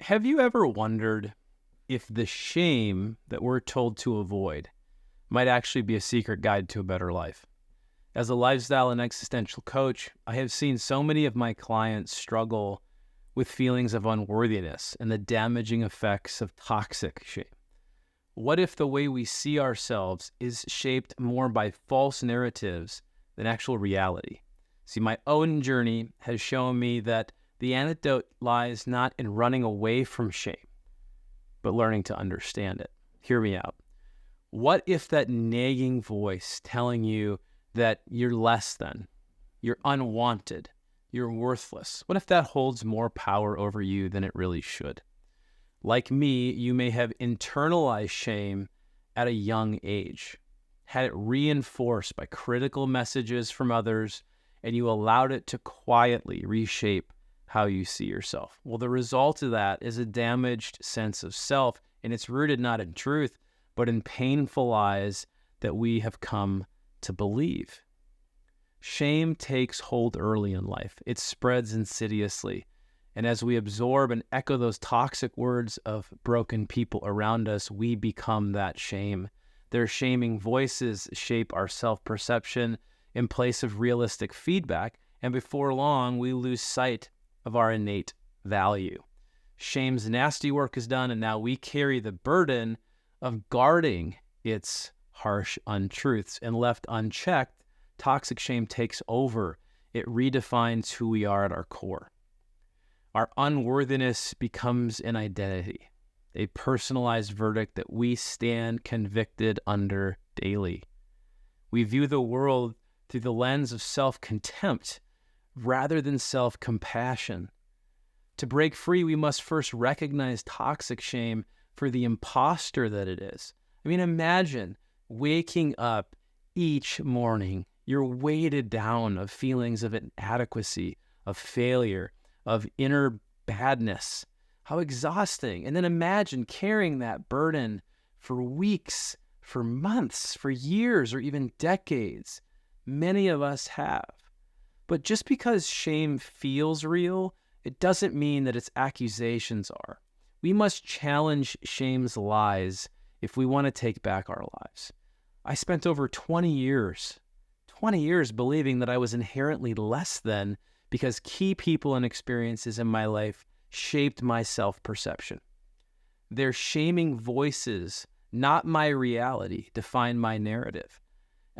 Have you ever wondered if the shame that we're told to avoid might actually be a secret guide to a better life? As a lifestyle and existential coach, I have seen so many of my clients struggle with feelings of unworthiness and the damaging effects of toxic shame. What if the way we see ourselves is shaped more by false narratives than actual reality? See, my own journey has shown me that the antidote lies not in running away from shame, but learning to understand it. Hear me out. What if that nagging voice telling you that you're less than, you're unwanted, you're worthless, what if that holds more power over you than it really should? Like me, you may have internalized shame at a young age, had it reinforced by critical messages from others, and you allowed it to quietly reshape how you see yourself. Well, the result of that is a damaged sense of self, and it's rooted not in truth, but in painful lies that we have come to believe. Shame takes hold early in life. It spreads insidiously. And as we absorb and echo those toxic words of broken people around us, we become that shame. Their shaming voices shape our self-perception in place of realistic feedback, and before long, we lose sight of our innate value. Shame's nasty work is done, and now we carry the burden of guarding its harsh untruths. And left unchecked, toxic shame takes over. It redefines who we are at our core. Our unworthiness becomes an identity, a personalized verdict that we stand convicted under daily. We view the world through the lens of self-contempt rather than self-compassion. To break free, we must first recognize toxic shame for the imposter that it is. I mean, imagine waking up each morning, you're weighted down of feelings of inadequacy, of failure, of inner badness. How exhausting. And then imagine carrying that burden for weeks, for months, for years, or even decades. Many of us have. But just because shame feels real, it doesn't mean that its accusations are. We must challenge shame's lies if we want to take back our lives. I spent over 20 years believing that I was inherently less than because key people and experiences in my life shaped my self-perception. Their shaming voices, not my reality, define my narrative.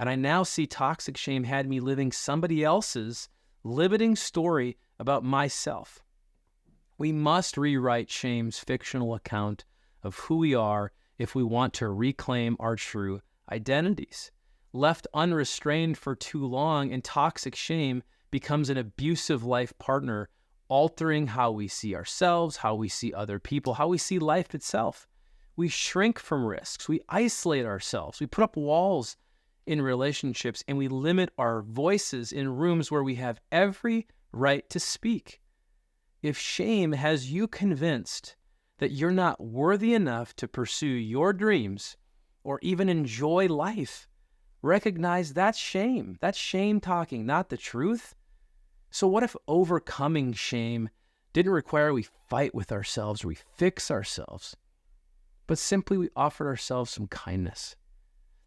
And I now see toxic shame had me living somebody else's limiting story about myself. We must rewrite shame's fictional account of who we are if we want to reclaim our true identities. Left unrestrained for too long, and toxic shame becomes an abusive life partner, altering how we see ourselves, how we see other people, how we see life itself. We shrink from risks. We isolate ourselves. We put up walls in relationships, and we limit our voices in rooms where we have every right to speak. If shame has you convinced that you're not worthy enough to pursue your dreams or even enjoy life, recognize that's shame. That's shame talking, not the truth. So what if overcoming shame didn't require we fight with ourselves or we fix ourselves, but simply we offered ourselves some kindness?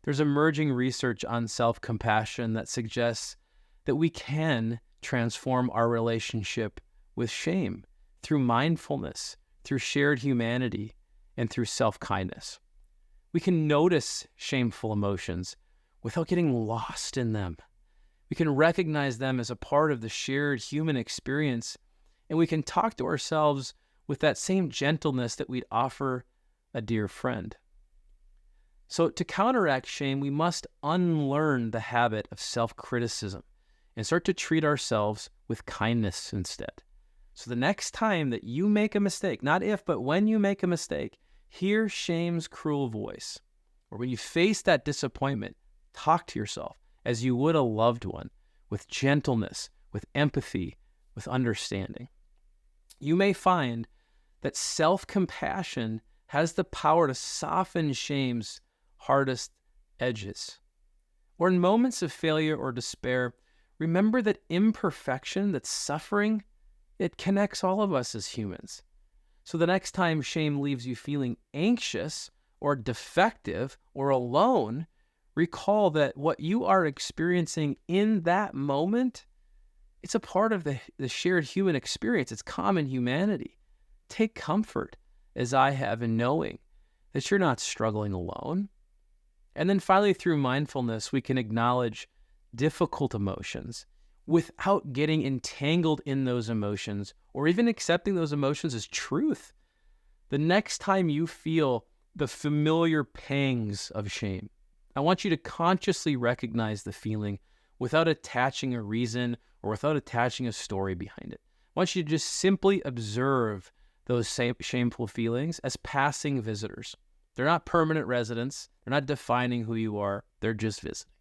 There's emerging research on self-compassion that suggests that we can transform our relationship with shame through mindfulness, through shared humanity, and through self-kindness. We can notice shameful emotions without getting lost in them. We can recognize them as a part of the shared human experience, and we can talk to ourselves with that same gentleness that we'd offer a dear friend. So to counteract shame, we must unlearn the habit of self-criticism and start to treat ourselves with kindness instead. So the next time that you make a mistake, not if, but when you make a mistake, hear shame's cruel voice. Or when you face that disappointment, talk to yourself as you would a loved one, with gentleness, with empathy, with understanding. You may find that self-compassion has the power to soften shame's hardest edges. Or in moments of failure or despair, remember that imperfection, that suffering, it connects all of us as humans. So the next time shame leaves you feeling anxious or defective or alone, recall that what you are experiencing in that moment, it's a part of the shared human experience. It's common humanity. Take comfort, as I have, in knowing that you're not struggling alone. And then finally, through mindfulness, we can acknowledge difficult emotions without getting entangled in those emotions or even accepting those emotions as truth. The next time you feel the familiar pangs of shame, I want you to consciously recognize the feeling without attaching a reason or without attaching a story behind it. I want you to just simply observe those same shameful feelings as passing visitors. They're not permanent residents. They're not defining who you are. They're just visiting.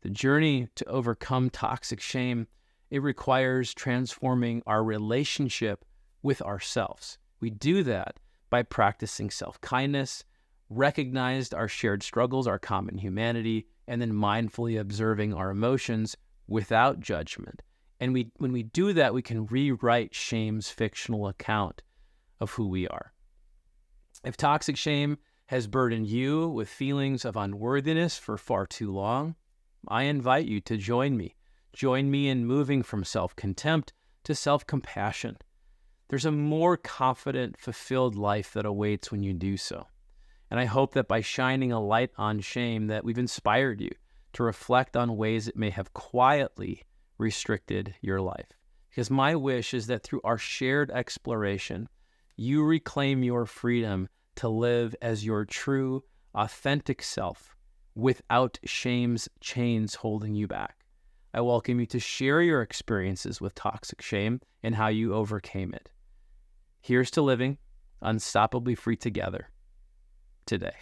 The journey to overcome toxic shame, it requires transforming our relationship with ourselves. We do that by practicing self-kindness, recognized our shared struggles, our common humanity, and then mindfully observing our emotions without judgment. And when we do that, we can rewrite shame's fictional account of who we are. If toxic shame has burdened you with feelings of unworthiness for far too long, I invite you to join me. Join me in moving from self-contempt to self-compassion. There's a more confident, fulfilled life that awaits when you do so. And I hope that by shining a light on shame that we've inspired you to reflect on ways it may have quietly restricted your life. Because my wish is that through our shared exploration, you reclaim your freedom to live as your true, authentic self without shame's chains holding you back. I welcome you to share your experiences with toxic shame and how you overcame it. Here's to living unstoppably free together today.